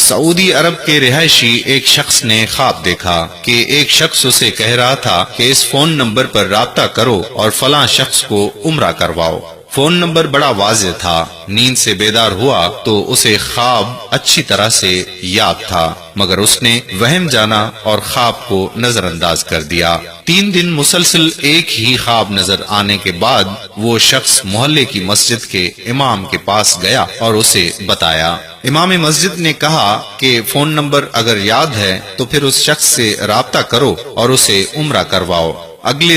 سعودی عرب کے رہائشی ایک شخص نے خواب دیکھا کہ ایک شخص اسے کہہ رہا تھا کہ اس فون نمبر پر رابطہ کرو اور فلاں شخص کو عمرہ کرواؤ۔ فون نمبر بڑا واضح تھا۔ نیند سے بیدار ہوا تو اسے خواب اچھی طرح سے یاد تھا، مگر اس نے وہم جانا اور خواب کو نظر انداز کر دیا۔ 3 دن مسلسل ایک ہی خواب نظر آنے کے بعد وہ شخص محلے کی مسجد کے امام کے پاس گیا اور اسے بتایا۔ امام مسجد نے کہا کہ فون نمبر اگر یاد ہے تو پھر اس شخص سے رابطہ کرو اور اسے عمرہ کرواؤ۔ اگلے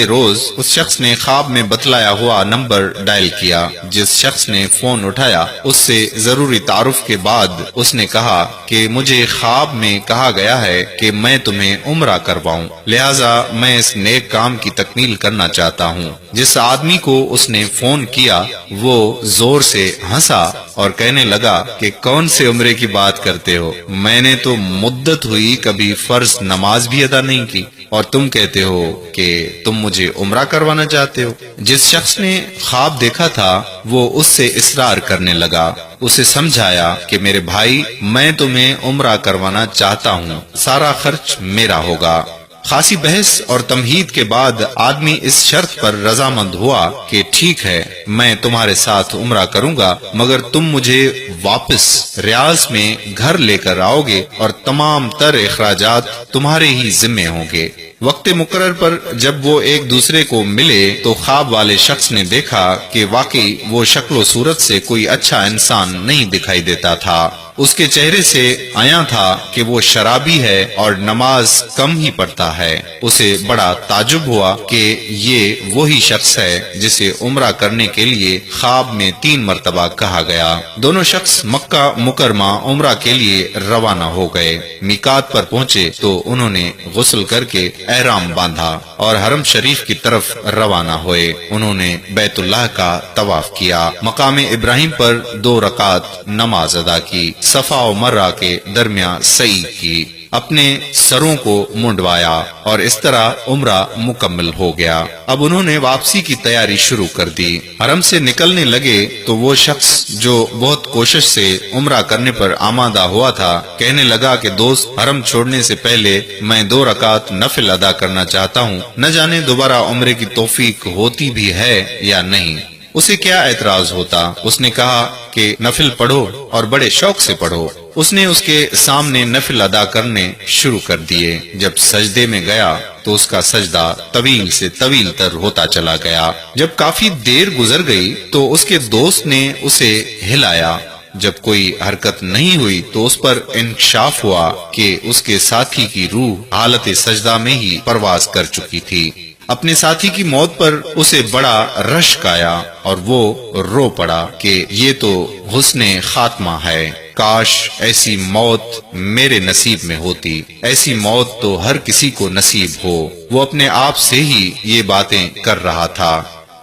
روز اس شخص نے خواب میں بتلایا ہوا نمبر ڈائل کیا۔ جس شخص نے فون اٹھایا اس سے ضروری تعارف کے بعد اس نے کہا کہ مجھے خواب میں کہا گیا ہے کہ میں تمہیں عمرہ کرواؤں، لہٰذا میں اس نیک کام کی تکمیل کرنا چاہتا ہوں۔ جس آدمی کو اس نے فون کیا وہ زور سے ہنسا اور کہنے لگا کہ کون سے عمرے کی بات کرتے ہو؟ میں نے تو مدت ہوئی کبھی فرض نماز بھی ادا نہیں کی اور تم کہتے ہو کہ تم مجھے عمرہ کروانا چاہتے ہو۔ جس شخص نے خواب دیکھا تھا وہ اس سے اصرار کرنے لگا۔ اسے سمجھایا کہ میرے بھائی، میں تمہیں عمرہ کروانا چاہتا ہوں، سارا خرچ میرا ہوگا۔ خاصی بحث اور تمہید کے بعد آدمی اس شرط پر رضامند ہوا کہ ٹھیک ہے، میں تمہارے ساتھ عمرہ کروں گا، مگر تم مجھے واپس ریاض میں گھر لے کر آؤ گے اور تمام تر اخراجات تمہارے ہی ذمے ہوں گے۔ وقت مقرر پر جب وہ ایک دوسرے کو ملے تو خواب والے شخص نے دیکھا کہ واقعی وہ شکل و صورت سے کوئی اچھا انسان نہیں دکھائی دیتا تھا۔ اس کے چہرے سے عیاں تھا کہ وہ شرابی ہے اور نماز کم ہی پڑھتا ہے۔ اسے بڑا تعجب ہوا کہ یہ وہی شخص ہے جسے عمرہ کرنے کے لیے خواب میں 3 مرتبہ کہا گیا۔ دونوں شخص مکہ مکرمہ عمرہ کے لیے روانہ ہو گئے۔ میقات پر پہنچے تو انہوں نے غسل کر کے احرام باندھا اور حرم شریف کی طرف روانہ ہوئے۔ انہوں نے بیت اللہ کا طواف کیا، مقام ابراہیم پر 2 رکعت نماز ادا کی، صفا و مرہ کے درمیان سعی کی، اپنے سروں کو منڈوایا اور اس طرح عمرہ مکمل ہو گیا۔ اب انہوں نے واپسی کی تیاری شروع کر دی۔ حرم سے نکلنے لگے تو وہ شخص جو بہت کوشش سے عمرہ کرنے پر آمادہ ہوا تھا کہنے لگا کہ دوست، حرم چھوڑنے سے پہلے میں 2 رکعت نفل ادا کرنا چاہتا ہوں، نہ جانے دوبارہ عمرے کی توفیق ہوتی بھی ہے یا نہیں۔ اسے کیا اعتراض ہوتا؟ اس نے کہا کہ نفل پڑھو اور بڑے شوق سے پڑھو۔ اس نے اس کے سامنے نفل ادا کرنے شروع کر دیے۔ جب سجدے میں گیا تو اس کا سجدہ طویل سے طویل تر ہوتا چلا گیا۔ جب کافی دیر گزر گئی تو اس کے دوست نے اسے ہلایا۔ جب کوئی حرکت نہیں ہوئی تو اس پر انکشاف ہوا کہ اس کے ساتھی کی روح حالت سجدہ میں ہی پرواز کر چکی تھی۔ اپنے ساتھی کی موت پر اسے بڑا رشک آیا اور وہ رو پڑا کہ یہ تو حسن خاتمہ ہے، کاش ایسی موت میرے نصیب میں ہوتی، ایسی موت تو ہر کسی کو نصیب ہو۔ وہ اپنے آپ سے ہی یہ باتیں کر رہا تھا۔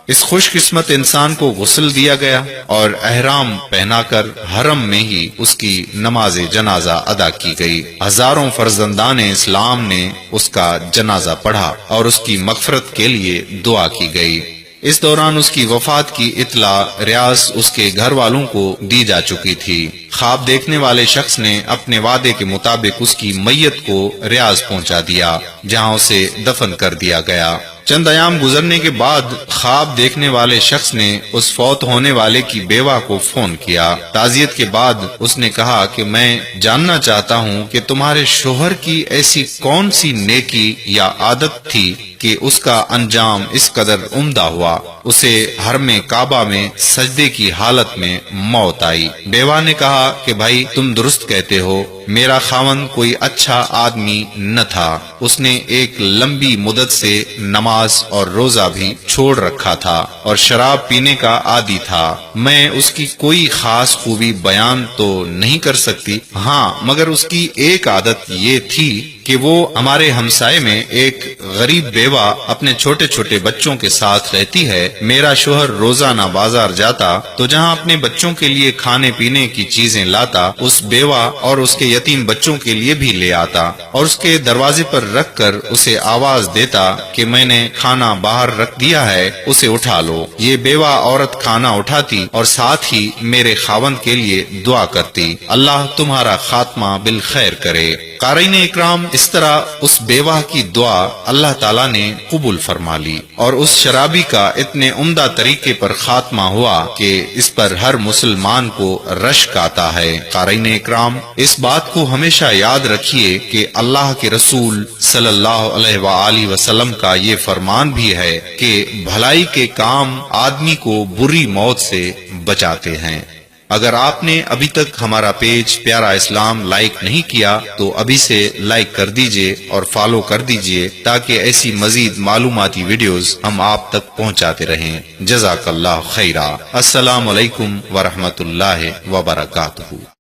اس خوش قسمت انسان کو غسل دیا گیا اور احرام پہنا کر حرم میں ہی اس کی نماز جنازہ ادا کی گئی۔ ہزاروں فرزندان اسلام نے اس کا جنازہ پڑھا اور اس کی مغفرت کے لیے دعا کی گئی۔ اس دوران اس کی وفات کی اطلاع ریاض اس کے گھر والوں کو دی جا چکی تھی۔ خواب دیکھنے والے شخص نے اپنے وعدے کے مطابق اس کی میت کو ریاض پہنچا دیا، جہاں اسے دفن کر دیا گیا۔ چند ایام گزرنے کے بعد خواب دیکھنے والے شخص نے اس فوت ہونے والے کی بیوہ کو فون کیا۔ تعزیت کے بعد اس نے کہا کہ میں جاننا چاہتا ہوں کہ تمہارے شوہر کی ایسی کون سی نیکی یا عادت تھی کہ اس کا انجام اس قدر عمدہ ہوا، اسے حرم کعبہ میں سجدے کی حالت میں موت آئی۔ بیوہ نے کہا کہ بھائی، تم درست کہتے ہو، میرا خاوند کوئی اچھا آدمی نہ تھا، اس نے ایک لمبی مدت سے نماز اور روزہ بھی چھوڑ رکھا تھا اور شراب پینے کا عادی تھا۔ میں اس کی کوئی خاص خوبی بیان تو نہیں کر سکتی، ہاں مگر اس کی ایک عادت یہ تھی کہ کہ وہ ہمارے ہمسائے میں ایک غریب بیوہ اپنے چھوٹے چھوٹے بچوں کے ساتھ رہتی ہے۔ میرا شوہر روزانہ بازار جاتا تو جہاں اپنے بچوں کے لیے کھانے پینے کی چیزیں لاتا، اس بیوہ اور اس کے یتیم بچوں کے لیے بھی لے آتا اور اس کے دروازے پر رکھ کر اسے آواز دیتا کہ میں نے کھانا باہر رکھ دیا ہے، اسے اٹھا لو۔ یہ بیوہ عورت کھانا اٹھاتی اور ساتھ ہی میرے خاوند کے لیے دعا کرتی، اللہ تمہارا خاتمہ بالخیر کرے۔ قارئین اکرام، اس طرح اس بیوہ کی دعا اللہ تعالیٰ نے قبول فرما لی اور اس شرابی کا اتنے عمدہ طریقے پر خاتمہ ہوا کہ اس پر ہر مسلمان کو رشک آتا ہے۔ قارئین اکرام، اس بات کو ہمیشہ یاد رکھیے کہ اللہ کے رسول صلی اللہ علیہ وآلہ وسلم کا یہ فرمان بھی ہے کہ بھلائی کے کام آدمی کو بری موت سے بچاتے ہیں۔ اگر آپ نے ابھی تک ہمارا پیج پیارا اسلام لائک نہیں کیا تو ابھی سے لائک کر دیجئے اور فالو کر دیجئے تاکہ ایسی مزید معلوماتی ویڈیوز ہم آپ تک پہنچاتے رہیں۔ جزاک اللہ خیرا۔ السلام علیکم ورحمۃ اللہ وبرکاتہ۔